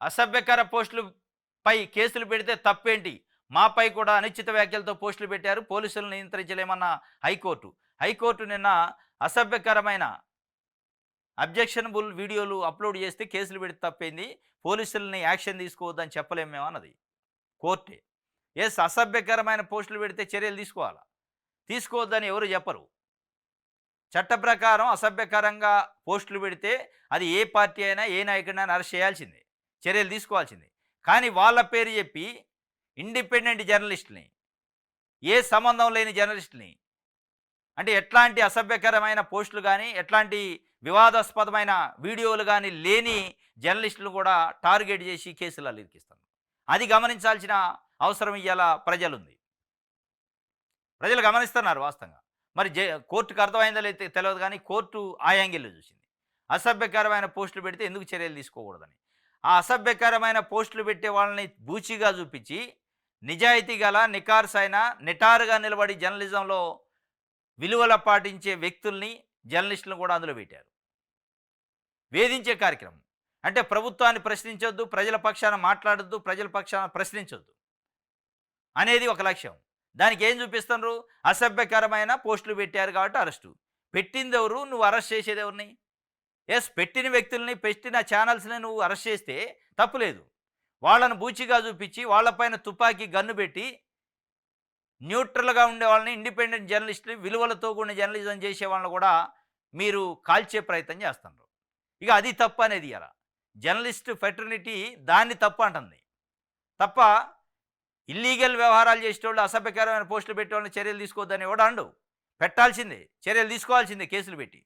అసభ్యకర పోస్టులపై కేసులు పెడితే తప్పేంటి? మాపై కూడా అనుచిత వ్యాఖ్యలతో పోస్టులు పెట్టారు. పోలీసులను నియంత్రించలేమన్న హైకోర్టు. హైకోర్టు నిన్న అసభ్యకరమైన అబ్జెక్షనబుల్ వీడియోలు అప్‌లోడ్ చేస్తే కేసులు పెడితే తప్పేంది? పోలీసులని యాక్షన్ తీసుకోవద్దని చెప్పలేము మేము అన్నది కోర్టే. అసభ్యకరమైన పోస్టులు పెడితే చర్యలు తీసుకోవాలా? తీసుకోవద్దని ఎవరు చెప్పరు. చట్ట ప్రకారం అసభ్యకరంగా పోస్టులు పెడితే అది ఏ పార్టీ అయినా, ఏ నాయకుడినైనా అరెస్ట్ చేయాల్సిందే. చర్యలు తీసుకోవాల్సిందే. కానీ వాళ్ళ పేరు చెప్పి ఇండిపెండెంట్ జర్నలిస్ట్‌ని, ఏ సంబంధం లేని జర్నలిస్ట్‌ని అంటే ఎట్లాంటి అసభ్యకరమైన పోస్టులు గానీ, ఎట్లాంటి వివాదాస్పదమైన వీడియోలు గానీ లేని జర్నలిస్టులను కూడా టార్గెట్ చేసి కేసులలో ఇరికిస్తున్నారు. అది గమనించాల్సిన అవసరం ఇయ్యాల ప్రజలుంది. ప్రజలు గమనిస్తున్నారు వాస్తవంగా. మరి కోర్టుకి అర్థమైందో లేదో తెలవదు గానీ, కోర్టు ఆ యాంగిల్‌లో చూసింది. అసభ్యకరమైన పోస్టులు పెడితే ఎందుకు చర్యలు తీసుకోకూడదని. ఆ అసభ్యకరమైన పోస్టులు పెట్టే వాళ్ళని బూచిగా చూపించి, నిజాయితీ గల, నికార్సైన, నిటారుగా నిలబడి జర్నలిజంలో విలువల పాటించే వ్యక్తుల్ని, జర్నలిస్టులను కూడా అందులో పెట్టారు. వేధించే కార్యక్రమం. అంటే ప్రభుత్వాన్ని ప్రశ్నించొద్దు, ప్రజల పక్షాన మాట్లాడొద్దు, ప్రజల పక్షాన ప్రశ్నించొద్దు అనేది ఒక లక్ష్యం. దానికి ఏం చూపిస్తున్నారు? అసభ్యకరమైన పోస్టులు పెట్టారు కాబట్టి అరెస్టు. పెట్టిందెవరు? నువ్వు అరెస్ట్ చేసేదెవరిని? పెట్టిన వ్యక్తుల్ని, పెట్టిన ఛానల్స్‌ని నువ్వు అరెస్ట్ చేస్తే తప్పులేదు. వాళ్ళను బూచిగా చూపించి, వాళ్ళపైన తుపాకీ గన్ను పెట్టి, న్యూట్రల్‌గా ఉండే వాళ్ళని, ఇండిపెండెంట్ జర్నలిస్టులు, విలువలతో కూడిన జర్నలిజం చేసే వాళ్ళని కూడా మీరు కాల్చే ప్రయత్నం చేస్తున్నారు. ఇక అది తప్పు అనేది ఇయాల. జర్నలిస్ట్ ఫెటర్నిటీ దాన్ని తప్పు అంటుంది. తప్ప ఇల్లీగల్ వ్యవహారాలు చేసేటోళ్ళు, అసభ్యకరమైన పోస్టులు పెట్టేవాళ్ళని చర్యలు తీసుకోవద్దని ఎవడు అనడు. పెట్టాల్సిందే. చర్యలు తీసుకోవాల్సిందే కేసులు పెట్టి.